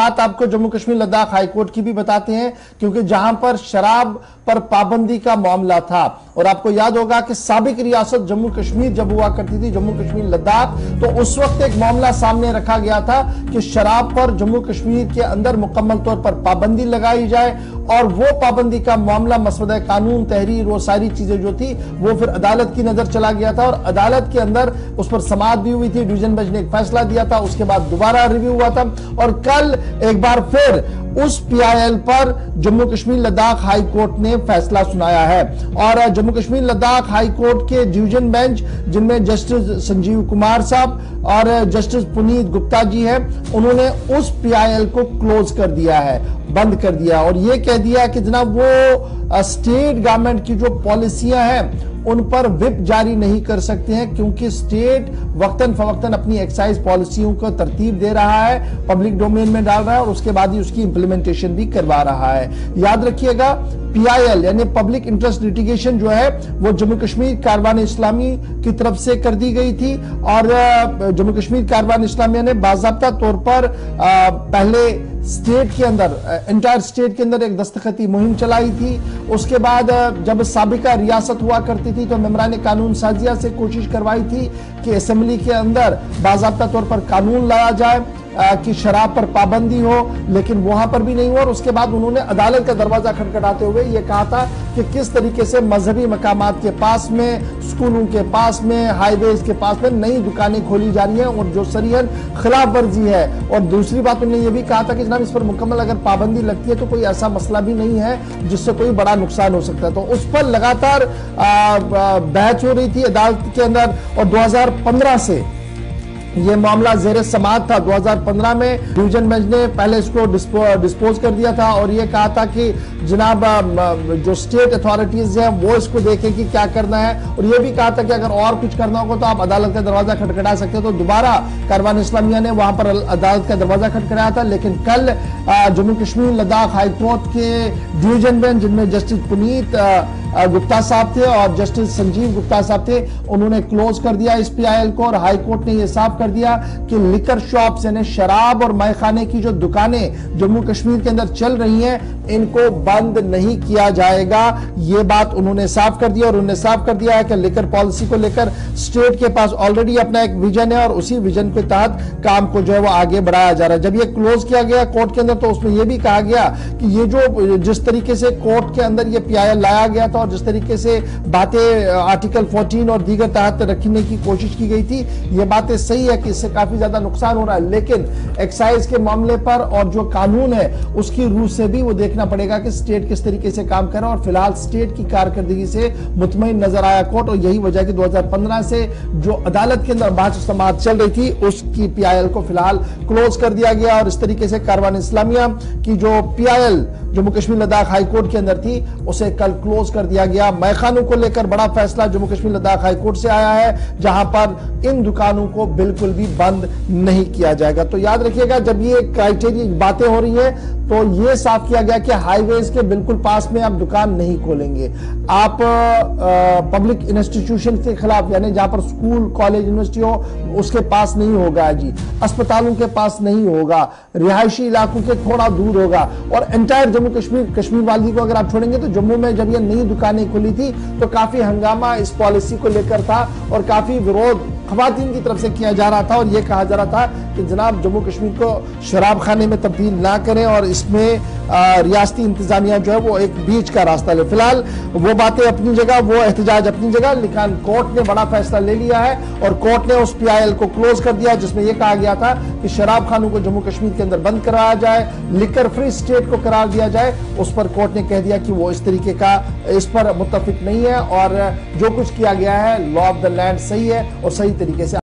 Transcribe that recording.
बात आपको जम्मू कश्मीर लद्दाख हाईकोर्ट की भी बताते हैं, क्योंकि जहां पर शराब पर पाबंदी का मामला था और आपको याद होगा कि साबिक रियासत जम्मू कश्मीर जब हुआ करती थी, जम्मू कश्मीर लद्दाख, तो उस वक्त एक मामला सामने रखा गया था कि शराब पर जम्मू कश्मीर के अंदर मुकम्मल तौर पर पाबंदी लगाई जाए और वो पाबंदी का मामला मसवदा कानून तहरीर वो सारी चीजें जो थी वो फिर अदालत की नजर चला गया था और अदालत के अंदर उस पर समाअत भी हुई थी। डिवीजन बेंच ने एक फैसला दिया था, उसके बाद दोबारा रिव्यू हुआ था और कल एक बार फिर उस पीआईएल पर जम्मू कश्मीर लद्दाख हाई कोर्ट ने फैसला सुनाया है। और जम्मू कश्मीर लद्दाख हाई कोर्ट के डिवीजन बेंच, जिनमें जस्टिस संजीव कुमार साहब और जस्टिस पुनीत गुप्ता जी हैं, उन्होंने उस पीआईएल को क्लोज कर दिया है, बंद कर दिया और यह कह दिया कि जनाब वो स्टेट गवर्नमेंट की जो पॉलिसियां हैं उन पर विप जारी नहीं कर सकते हैं, क्योंकि स्टेट वक्तन फवक्तन अपनी एक्साइज पॉलिसियों को तरतीब दे रहा है, पब्लिक डोमेन में डाल रहा है और उसके बाद ही उसकी इंप्लीमेंटेशन भी करवा रहा है। याद रखिएगा, पीआईएल यानी पब्लिक इंटरेस्ट लिटिगेशन जो है वो जम्मू कश्मीर कारवान इस्लामी की तरफ से कर दी गई थी और जम्मू कश्मीर कारवान इस्लामिया ने बाज़ाब्ता तौर पर पहले स्टेट के अंदर, एंटायर स्टेट के अंदर एक दस्तखती मुहिम चलाई थी। उसके बाद जब साबिका रियासत हुआ करती थी तो मेम्बरान कानून साजिया से कोशिश करवाई थी कि असेंबली के अंदर बाज़ाब्ता तौर पर कानून लाया जाए कि शराब पर पाबंदी हो, लेकिन वहां पर भी नहीं हुआ और उसके बाद उन्होंने अदालत का दरवाजा खटखटाते हुए यह कहा था कि किस तरीके से मजहबी मकामात के पास में, स्कूलों के पास में, हाईवेज के पास में नई दुकानें खोली जा रही हैं और जो सरीहन खिलाफ वर्जी है। और दूसरी बात उन्होंने यह भी कहा था कि जनाब इस पर मुकम्मल अगर पाबंदी लगती है तो कोई ऐसा मसला भी नहीं है जिससे कोई बड़ा नुकसान हो सकता है। तो उस पर लगातार बहस हो रही थी अदालत के अंदर और 2015 से ये मामला जेर समाअत था। 2015 में डिवीजन बेंच ने पहले इसको डिस्पोज कर दिया था और ये कहा था कि जनाब जो स्टेट अथॉरिटीज हैं वो इसको देखें कि क्या करना है और ये भी कहा था कि अगर और कुछ करना होगा तो आप अदालत का दरवाजा खटखटा सकते हो। तो दोबारा कारवान इस्लामिया ने वहां पर अदालत का दरवाजा खटखटाया था, लेकिन कल जम्मू कश्मीर लद्दाख हाईकोर्ट के डिवीजन बेंच, जिनमें जस्टिस पुनीत गुप्ता साहब थे और जस्टिस संजीव गुप्ता साहब थे, उन्होंने क्लोज कर दिया इस पीआईएल को और हाई कोर्ट ने यह साफ कर दिया कि लिकर शॉप्स यानी शराब और मैखाने की जो दुकानें जम्मू कश्मीर के अंदर चल रही हैं इनको बंद नहीं किया जाएगा। यह बात उन्होंने साफ कर दिया और उन्होंने साफ कर दिया है कि लिकर पॉलिसी को लेकर स्टेट के पास ऑलरेडी अपना एक विजन है और उसी विजन के तहत काम को जो है वो आगे बढ़ाया जा रहा है। जब यह क्लोज किया गया कोर्ट के अंदर तो उसमें यह भी कहा गया कि ये जो जिस तरीके से कोर्ट के अंदर यह पीआईएल लाया गया था और जिस तरीके से बातें आर्टिकल 14 और दीगर तहत रखने की कोशिश की गई थी, ये बातें सही है कि इससे काफी ज्यादा नुकसान हो रहा है, लेकिन एक्साइज के मामले पर और जो कानून है उसकी रूह से भी वो देखना पड़ेगा कि स्टेट किस तरीके से काम कर रहा है और फिलहाल स्टेट की कारकर्दगी से मुतमईन नजर आया कोर्ट और यही वजह कि 2015 से जो अदालत के अंदर बहस समाअत चल रही थी उसकी पीआईएल को फिलहाल क्लोज कर दिया गया और इस तरीके से कारवान इस्लामिया की जो पीआईएल जम्मू कश्मीर लद्दाख हाईकोर्ट के अंदर थी उसे कल क्लोज कर दिया गया। मैखानों को लेकर बड़ा फैसला जम्मू कश्मीर लद्दाख हाईकोर्ट से आया है, जहां पर इन दुकानों को बिल्कुल भी बंद नहीं किया जाएगा। तो याद रखिएगा, जब ये क्राइटेरिया बातें हो रही हैं तो ये साफ किया गया कि हाईवेज के बिल्कुल पास में आप दुकान नहीं खोलेंगे। आप पब्लिक इंस्टीट्यूशन के खिलाफ यानी जहां पर स्कूल, कॉलेज, यूनिवर्सिटी हो उसके पास नहीं होगा जी, अस्पतालों के पास नहीं होगा, रिहायशी इलाकों के थोड़ा दूर होगा और एंटायर जम्मू कश्मीर वाली को अगर आप छोड़ेंगे तो जम्मू में जब ये नई दुकानें खुली थी तो काफी हंगामा इस पॉलिसी को लेकर था और काफी विरोध खवातीन की तरफ से किया जा रहा था और यह कहा जा रहा था कि जनाब जम्मू कश्मीर को शराब खाने में तब्दील ना करें और इसमें रियासती इंतजामिया जो है वो एक बीच का रास्ता ले। फिलहाल वो बातें अपनी जगह, वो एहतजाज अपनी जगह, लेकिन कोर्ट ने बड़ा फैसला ले लिया है और कोर्ट ने उस पीआईएल को क्लोज कर दिया जिसमें यह कहा गया था कि शराब खानों को जम्मू कश्मीर के अंदर बंद कराया जाए, लिकर फ्री स्टेट को करार दिया जाए। उस पर कोर्ट ने कह दिया कि वो इस तरीके का इस पर मुत्तफिक नहीं है और जो कुछ किया गया है लॉ ऑफ द लैंड सही है और सही तरीके से